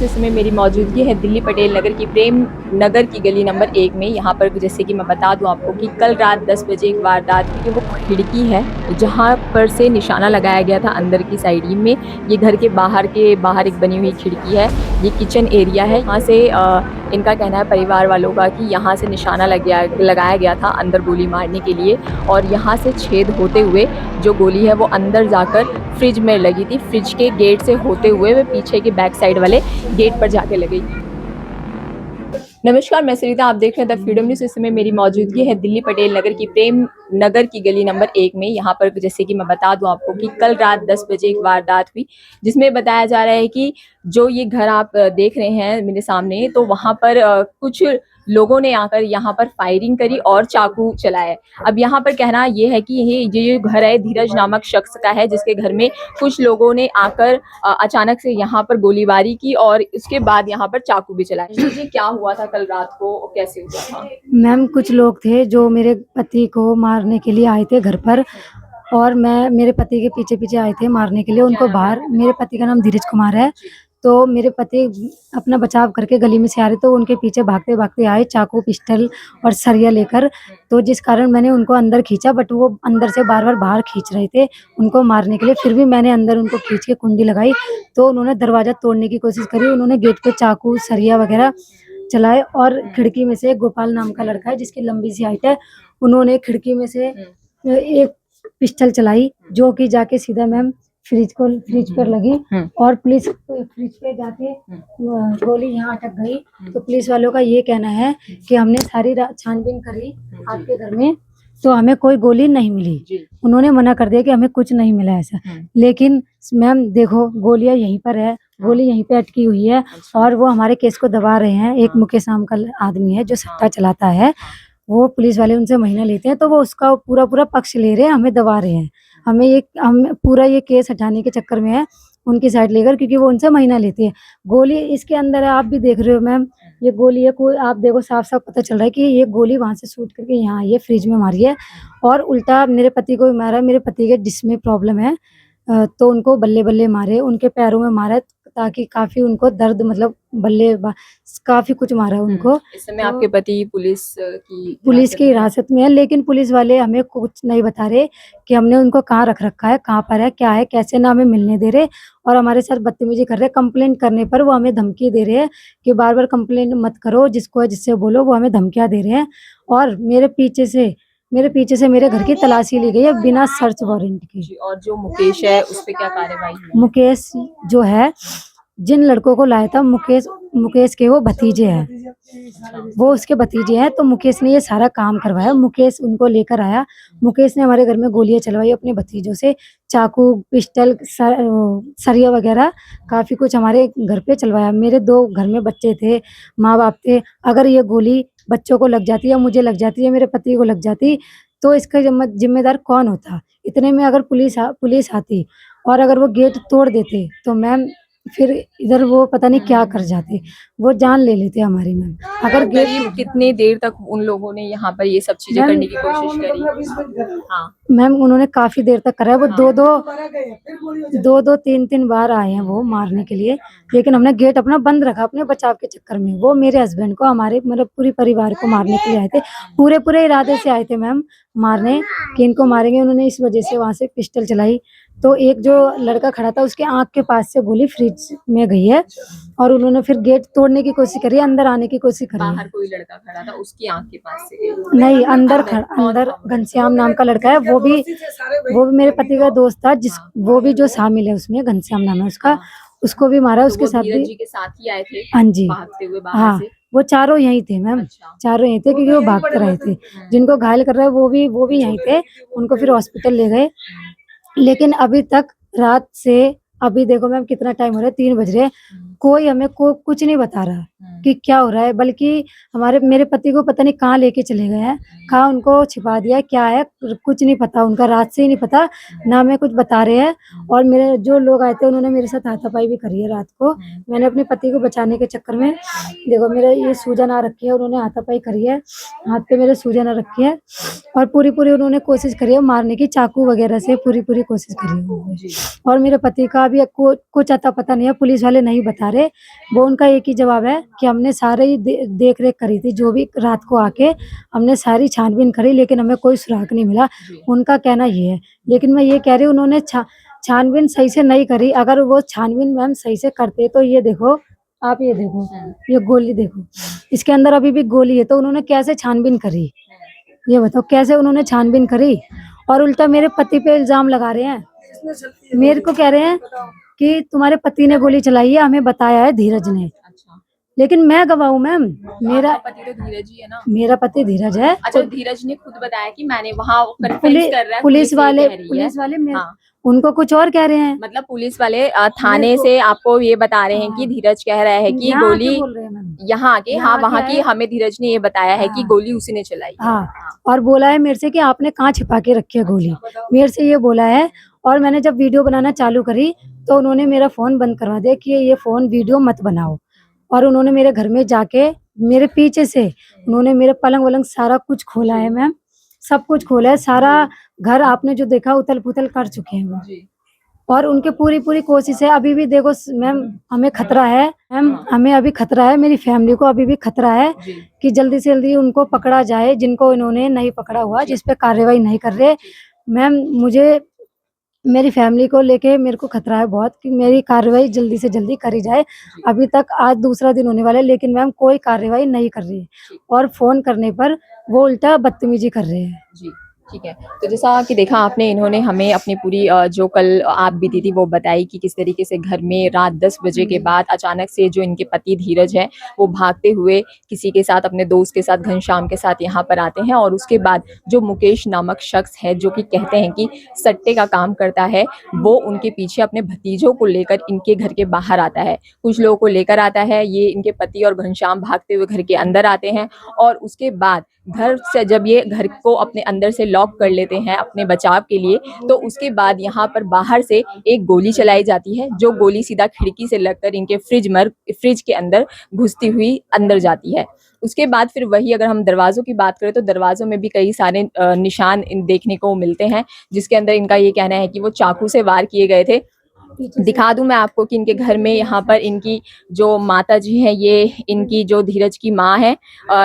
News इसमें मेरी मौजूदगी है दिल्ली पटेल नगर की प्रेम नगर की गली नंबर 1 में। यहाँ पर जैसे कि मैं बता दूँ आपको कि कल रात 10 बजे एक वारदात हुई। वो खिड़की है जहाँ पर से निशाना लगाया गया था अंदर की साइड ही में। ये घर के बाहर एक बनी हुई खिड़की है। ये किचन एरिया है। यहाँ से इनका कहना है परिवार वालों का कि यहाँ से निशाना लगाया गया था अंदर गोली मारने के लिए, और यहाँ से छेद होते हुए जो गोली है वो अंदर जाकर फ्रिज में लगी थी। फ्रिज के गेट से होते हुए वे पीछे के बैक साइड वाले गेट पर जाके लगी। नमस्कार, मैं सरिता, आप देख रहे हैं द फ्रीडम न्यूज़। इस समय मेरी मौजूदगी है दिल्ली पटेल नगर की प्रेम नगर की गली नंबर 1 में। यहाँ पर जैसे कि मैं बता दूं आपको कि कल रात 10 बजे एक वारदात हुई, जिसमें बताया जा रहा है कि जो ये घर आप देख रहे हैं मेरे सामने, तो वहाँ पर कुछ लोगों ने आकर यहाँ पर फायरिंग करी और चाकू चलाए। अब यहाँ पर कहना ये है कि ये घर है धीरज नामक शख्स का है, जिसके घर में कुछ लोगों ने आकर अचानक से यहाँ पर गोलीबारी की और उसके बाद यहाँ पर चाकू भी चलाया। जी, क्या हुआ था कल रात को, कैसे हुआ था? मैम, कुछ लोग थे जो मेरे पति को मारने के लिए आए थे घर पर, और मैं मेरे पति के पीछे पीछे आए थे मारने के लिए उनको बाहर। मेरे पति का नाम धीरज कुमार है। तो मेरे पति अपना बचाव करके गली में से आ रहे, तो उनके पीछे भागते भागते आए चाकू, पिस्टल और सरिया लेकर। तो जिस कारण मैंने उनको अंदर खींचा, बट वो अंदर से बार बार बाहर खींच रहे थे उनको मारने के लिए। फिर भी मैंने अंदर उनको खींच के कुंडी लगाई, तो उन्होंने दरवाजा तोड़ने की कोशिश करी। उन्होंने गेट पे चाकू, सरिया वगैरह चलाए, और खिड़की में से गोपाल नाम का लड़का है जिसकी लंबी सी हाइट है, उन्होंने खिड़की में से एक पिस्टल चलाई, जो कि जाके सीधा मैम फ्रिज पर लगी, और पुलिस फ्रिज पे जाके गोली यहाँ अटक गई। तो पुलिस वालों का ये कहना है कि हमने सारी छानबीन करी आपके घर में, तो हमें कोई गोली नहीं मिली। उन्होंने मना कर दिया कि हमें कुछ नहीं मिला ऐसा। लेकिन मैम देखो, गोलियां यहीं पर है, गोली यहीं पे अटकी हुई है, और वो हमारे केस को दबा रहे हैं। एक मुकेश नाम का आदमी है जो सट्टा चलाता है, वो पुलिस वाले उनसे महीना लेते हैं, तो वो उसका पूरा पक्ष ले रहे हैं, हमें दबा रहे हैं। हम पूरा ये केस हटाने के चक्कर में है उनकी साइड लेकर, क्योंकि वो उनसे महीना लेते हैं। गोली इसके अंदर है, आप भी देख रहे हो मैम, ये गोली है। कोई आप देखो, साफ साफ पता चल रहा है कि ये गोली वहां से शूट करके यहाँ आई है, फ्रिज में मारी है, और उल्टा मेरे पति को भी मारा। मेरे पति के जिस्म में प्रॉब्लम है, तो उनको बल्ले बल्ले मारे, उनके पैरों में मारा, ताकि काफी उनको दर्द, मतलब काफी कुछ मारा उनको। इस समय आपके पति पुलिस की हिरासत में है, लेकिन पुलिस वाले हमें कुछ नहीं बता रहे कि हमने उनको कहाँ रख रखा है, कहाँ पर है, क्या है, कैसे, ना हमें मिलने दे रहे, और हमारे साथ बदतमीजी कर रहे हैं। कंप्लेंट करने पर वो हमें धमकी दे रहे हैं कि बार बार कंप्लेंट मत करो, जिसको है जिससे बोलो। वो हमें धमकियां दे रहे हैं, और मेरे पीछे से मेरे घर की तलाशी ली गई है बिना सर्च वारंट की। और जो मुकेश है उस पे क्या कार्रवाई हुई? मुकेश जो है, जिन लड़कों को लाया था, मुकेश के वो भतीजे हैं, वो उसके भतीजे हैं। तो मुकेश ने ये सारा काम करवाया, मुकेश उनको लेकर आया। मुकेश ने हमारे घर में गोलियां चलवाई अपने भतीजों से, चाकू, पिस्टल, सरिया वगैरह काफी कुछ हमारे घर पे चलवाया। मेरे 2 घर में बच्चे थे, माँ बाप थे। अगर ये गोली बच्चों को लग जाती, या मुझे लग जाती, या मेरे पति को लग जाती, तो इसका जिम्मेदार कौन होता? इतने में अगर पुलिस आती और अगर वो गेट तोड़ देते, तो मैम फिर इधर वो पता नहीं क्या कर जाते, वो जान ले लेते हमारी मैम। अगर करीब कितने देर तक उन लोगों ने यहाँ पर ये सब चीजें करने की कोशिश करी? हाँ मैम, उन्होंने काफी देर तक करा है। वो दो तीन बार आए हैं वो मारने के लिए, लेकिन हमने गेट अपना बंद रखा अपने बचाव के चक्कर में। वो मेरे हस्बैंड को, हमारे मतलब पूरी परिवार को मारने के लिए आए थे, पूरे इरादे से आए थे मैम मारने, कि इनको मारेंगे। उन्होंने इस वजह से वहां से पिस्टल चलाई। तो एक जो लड़का खड़ा था, उसके आंख के पास से गोली फ्रिज में गई है, और उन्होंने फिर गेट तोड़ने की कोशिश करी, अंदर आने की कोशिश करी। बाहर कोई लड़का खड़ा था, उसकी आंख के पास से गई? नहीं, अंदर घनश्याम नाम का लड़का है, वो भी मेरे पति का दोस्त था, वो भी जो शामिल है उसमें, घनश्याम नाम है उसका, उसको भी मारा। उसके साथ भी जी के साथ ही आए थे? हाँ जी, भागते हुए बाहर हाँ, से? वो चारों यहीं थे मैम। अच्छा। चारों यहीं थे, क्योंकि वो भागते रहे थे। जिनको घायल कर रहे हैं वो भी यहीं थे, उनको फिर हॉस्पिटल ले गए। लेकिन अभी तक रात से, अभी देखो मैम कितना टाइम हो रहा है, 3 बज रहे हैं, कोई हमें कुछ नहीं बता रहा। कि क्या हो रहा है, बल्कि मेरे पति को पता नहीं कहाँ लेके चले गए हैं, कहाँ उनको छिपा दिया है, क्या है कुछ नहीं पता उनका, रात से ही नहीं पता, ना हमें कुछ बता रहे हैं। और मेरे जो लोग आए थे उन्होंने मेरे साथ हाथापाई भी करी है रात को। मैंने अपने पति को बचाने के चक्कर में, देखो मेरे ये सूजन आ रखी है, उन्होंने हाथापाई करी है, हाथ पे मेरे सूजन आ रखी है, और पूरी उन्होंने कोशिश करी है मारने की, चाकू वगैरह से पूरी कोशिश करी है उन्होंने। और मेरे पति का भी कुछ अता पता नहीं है, पुलिस वाले नहीं बता रहे। वो उनका एक ही जवाब है कि हमने सारे ही देख रेख करी थी, जो भी रात को आके हमने सारी छानबीन करी, लेकिन हमें कोई सुराग नहीं मिला। उनका कहना ये है, लेकिन मैं ये कह रही हूँ उन्होंने छानबीन सही से नहीं करी। अगर वो छानबीन मैम सही से करते तो ये देखो, आप ये देखो, ये गोली देखो, इसके अंदर अभी भी गोली है, तो उन्होंने कैसे छानबीन करी, ये बताओ कैसे उन्होंने छानबीन करी। और उल्टा मेरे पति पे इल्जाम लगा रहे हैं, मेरे को कह रहे हैं कि तुम्हारे पति ने गोली चलाई है, हमें बताया है धीरज ने। लेकिन मैं गवाह हूँ मैम, मेरा पति तो धीरज ही है ना। मेरा पति धीरज है। अच्छा, धीरज ने खुद बताया कि मैंने वहाँ कन्फेस कर रहा है, पुलिस वाले हाँ। उनको कुछ और कह रहे हैं, मतलब पुलिस वाले थाने से आपको ये बता रहे हैं कि धीरज कह रहा है कि गोली यहाँ आके, हाँ वहाँ की हमें धीरज ने ये बताया है कि गोली उसी ने चलाई। हाँ, और बोला है मेरे से कि आपने कहाँ छिपा के रखी है गोली, मेरे से ये बोला है। और मैंने जब वीडियो बनाना चालू करी तो उन्होंने मेरा फोन बंद करवा दिया कि ये फोन वीडियो मत बनाओ। और उन्होंने मेरे घर में जाके मेरे पीछे से उन्होंने मेरे पलंग वलंग सारा कुछ खोला है मैम, सब कुछ खोला है, सारा घर आपने जो देखा उथल पुथल कर चुके हैं वो। और उनके पूरी कोशिश है, अभी भी देखो मैम हमें खतरा है मैम, हमें अभी खतरा है, मेरी फैमिली को अभी भी खतरा है कि जल्दी से जल्दी उनको पकड़ा जाए जिनको इन्होंने नहीं पकड़ा हुआ, जिस पे कार्रवाई नहीं कर रहे। मैम मुझे मेरी फैमिली को लेके मेरे को खतरा है बहुत कि मेरी कार्रवाई जल्दी से जल्दी करी जाए। अभी तक आज दूसरा दिन होने वाला है, लेकिन मैम कोई कार्रवाई नहीं कर रही है, और फोन करने पर वो उल्टा बदतमीजी कर रहे हैं। जी ठीक है। तो जैसा कि देखा आपने, इन्होंने हमें अपनी पूरी जो कल आप बीती थी वो बताई कि किस तरीके से घर में रात 10 बजे के बाद अचानक से जो इनके पति धीरज है वो भागते हुए किसी के साथ, अपने दोस्त के साथ, घनश्याम के साथ यहाँ पर आते हैं। और उसके बाद जो मुकेश नामक शख्स है जो कि कहते हैं कि सट्टे का काम करता है, वो उनके पीछे अपने भतीजों को लेकर इनके घर के बाहर आता है, कुछ लोगों को लेकर आता है। ये इनके पति और घनश्याम भागते हुए घर के अंदर आते हैं, और उसके बाद घर से जब ये घर को अपने अंदर से लॉक कर लेते हैं अपने बचाव के लिए, तो उसके बाद यहाँ पर बाहर से एक गोली चलाई जाती है, जो गोली सीधा खिड़की से लगकर इनके फ्रिज के अंदर घुसती हुई अंदर जाती है। उसके बाद फिर वही, अगर हम दरवाज़ों की बात करें तो दरवाज़ों में भी कई सारे निशान देखने को मिलते हैं, जिसके अंदर इनका ये कहना है कि वो चाकू से वार किए गए थे। दिखा दूं मैं आपको कि इनके घर में यहाँ पर इनकी जो माता जी हैं, ये इनकी जो धीरज की माँ है,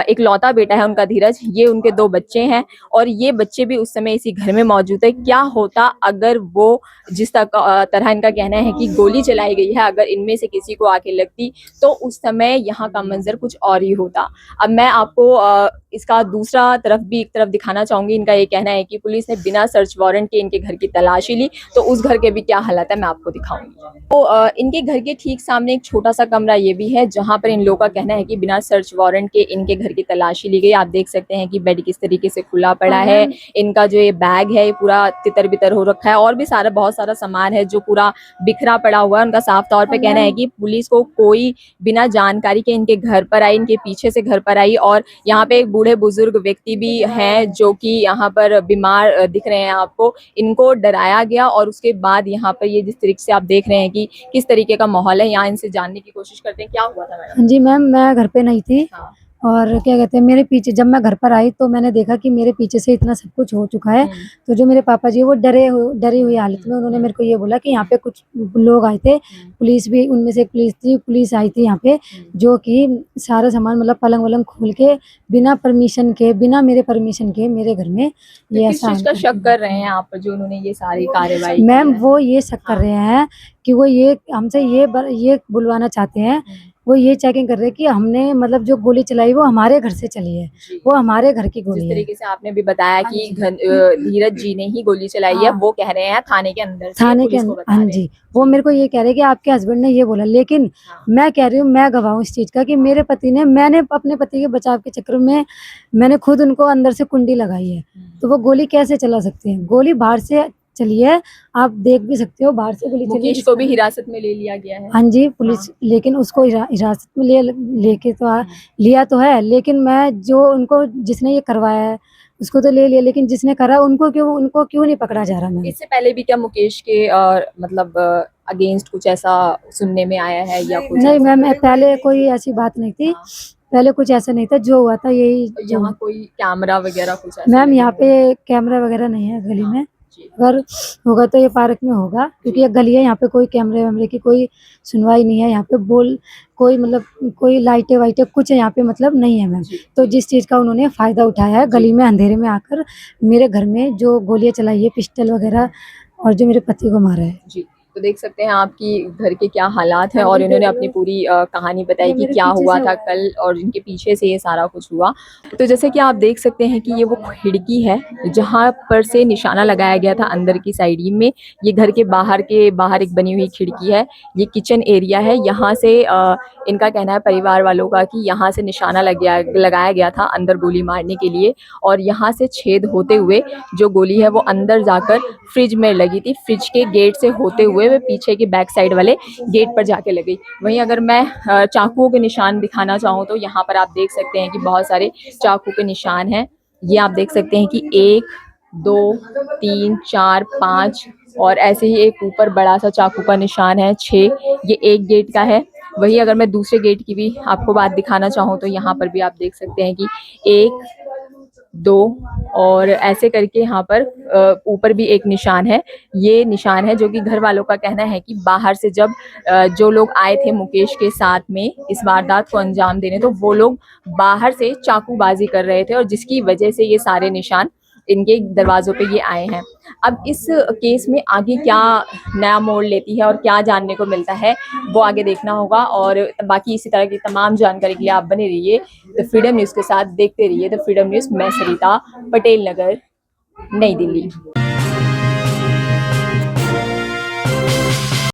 एक लौता बेटा है उनका धीरज, ये उनके 2 बच्चे हैं, और ये बच्चे भी उस समय इसी घर में मौजूद है। क्या होता अगर वो, जिस तरह इनका कहना है कि गोली चलाई गई है, अगर इनमें से किसी को आके लगती तो उस समय यहाँ का मंजर कुछ और ही होता। अब मैं आपको इसका दूसरा तरफ भी एक तरफ दिखाना चाहूंगी। इनका ये कहना है कि पुलिस ने बिना सर्च वारंट के इनके घर की तलाशी ली, तो उस घर के भी क्या हालात है मैं आपको दिखाऊंगी। तो इनके घर के ठीक सामने एक छोटा सा कमरा ये भी है, जहां पर इन लोगों का कहना है कि बिना सर्च वारंट के इनके घर की तलाशी ली गई। आप देख सकते हैं कि बेड किस तरीके से खुला पड़ा है, इनका जो ये बैग है ये पूरा तितर बितर हो रखा है, और भी बहुत सारा सामान है जो पूरा बिखरा पड़ा हुआ है। उनका साफ तौर पे कहना है कि पुलिस को कोई बिना जानकारी के इनके घर पर आई, इनके पीछे से घर पर आई, और यहाँ पे एक बूढ़े बुजुर्ग व्यक्ति भी हैं जो कि यहाँ पर बीमार दिख रहे हैं आपको, इनको डराया गया। और उसके बाद यहाँ पर ये जिस तरीके से आप देख रहे हैं कि किस तरीके का माहौल है, यहाँ इनसे जानने की कोशिश करते हैं क्या हुआ था मैडम। जी मैम, मैं घर पे नहीं थी। हाँ। और क्या कहते हैं, मेरे पीछे जब मैं घर पर आई तो मैंने देखा कि मेरे पीछे से इतना सब कुछ हो चुका है। तो जो मेरे पापा जी वो डरी हुई हालत में उन्होंने मेरे को ये बोला कि यहाँ पे कुछ लोग आए थे, पुलिस भी उनमें से एक पुलिस आई थी यहाँ पे, जो कि सारा सामान मतलब पलंग वलंग खोल के बिना परमिशन के, बिना मेरे परमिशन के मेरे घर में ये किस चीज का शक कर रहे हैं आप जो उन्होंने ये सारी कार्रवाई? मैम वो ये शक कर रहे हैं कि वो ये हमसे ये बुलवाना चाहते हैं, वो ये चेकिंग कर रहे हैं कि हमने मतलब जो गोली चलाई वो हमारे घर से चली है, वो हमारे घर की गोली है। जिस तरीके से आपने भी बताया कि धीरज जी ने ही गोली चलाई है, वो कह रहे हैं थाने के अंदर से, थाने के अंदर। हाँ जी, वो मेरे को ये कह रहे हैं कि आपके हस्बैंड ने ये बोला, लेकिन मैं कह रही हूँ, मैं गवाह हूँ इस चीज का कि मेरे पति ने, मैंने अपने पति के बचाव के चक्कर में मैंने खुद उनको अंदर से कुंडी लगाई है, तो वो गोली कैसे चला सकते हैं? गोली बाहर से चली है, आप देख भी सकते हो बाहर से गोली चली है। मुकेश को भी हिरासत में ले लिया गया है। हाँ जी, पुलिस लेकिन उसको हिरासत में लेके तो लिया तो है, लेकिन मैं जो उनको जिसने ये करवाया है उसको तो ले लिया, लेकिन जिसने करा उनको क्यों नहीं पकड़ा जा रहा मैम? इससे पहले भी क्या मुकेश के मतलब अगेंस्ट कुछ ऐसा सुनने में आया है या कुछ? नहीं मैम, पहले कोई ऐसी बात नहीं थी, पहले कुछ ऐसा नहीं था, जो हुआ था यही जो यहाँ कोई कैमरा वगैरह कुछ ऐसा मैम लगे यहाँ हैं? पे कैमरा वगैरह नहीं है गली में, जी। अगर होगा तो ये पार्क में होगा, क्योंकि ये गली है, यहाँ पे कोई कैमरे वैमरे की कोई सुनवाई नहीं है, यहाँ पे कोई मतलब कोई लाइटें वाइटें कुछ यहाँ पे मतलब नहीं है मैम। तो जिस चीज़ का उन्होंने फ़ायदा उठाया है गली में अंधेरे में आकर मेरे घर में जो गोलियाँ चलाई है, पिस्टल वगैरह, और जो मेरे पति को मारा है। जी, तो देख सकते हैं आपकी घर के क्या हालात हैं और इन्होंने अपनी पूरी कहानी बताई कि क्या हुआ था कल और इनके पीछे से ये सारा कुछ हुआ। तो जैसे कि आप देख सकते हैं कि ये वो खिड़की है जहाँ पर से निशाना लगाया गया था अंदर की साइड में। ये घर के बाहर एक बनी हुई खिड़की है। ये किचन एरिया है। यहाँ से इनका कहना है परिवार वालों का कि यहाँ से निशाना लगाया गया था अंदर गोली मारने के लिए, और यहाँ से छेद होते हुए जो गोली है वो अंदर जाकर फ्रिज में लगी थी। फ्रिज के गेट से होते हुए वे पीछे के बैक साइड वाले गेट पर जाके लगी। वहीं अगर मैं चाकुओं के निशान दिखाना चाहूँ तो यहाँ पर आप देख सकते हैं कि बहुत सारे चाकू के निशान हैं। ये आप देख सकते हैं कि 1 2 3 4 5 और ऐसे ही एक ऊपर बड़ा सा चाकू का निशान है 6। ये एक गेट का है। वहीं अगर मैं दूसरे गेट की भी आपको बात दिखाना चाहूँ तो यहाँ पर भी आप देख सकते हैं कि 1 2 और ऐसे करके यहाँ पर ऊपर भी एक निशान है। ये निशान है जो कि घर वालों का कहना है कि बाहर से जब जो लोग आए थे मुकेश के साथ में इस वारदात को अंजाम देने, तो वो लोग बाहर से चाकूबाजी कर रहे थे और जिसकी वजह से ये सारे निशान इनके दरवाजों पे ये आए हैं। अब इस केस में आगे क्या नया मोड़ लेती है और क्या जानने को मिलता है वो आगे देखना होगा। और बाकी इसी तरह की तमाम जानकारी के लिए आप बने रहिए द फ्रीडम न्यूज़ के साथ। देखते रहिए द फ्रीडम न्यूज़। मैं सरिता, पटेल नगर, नई दिल्ली।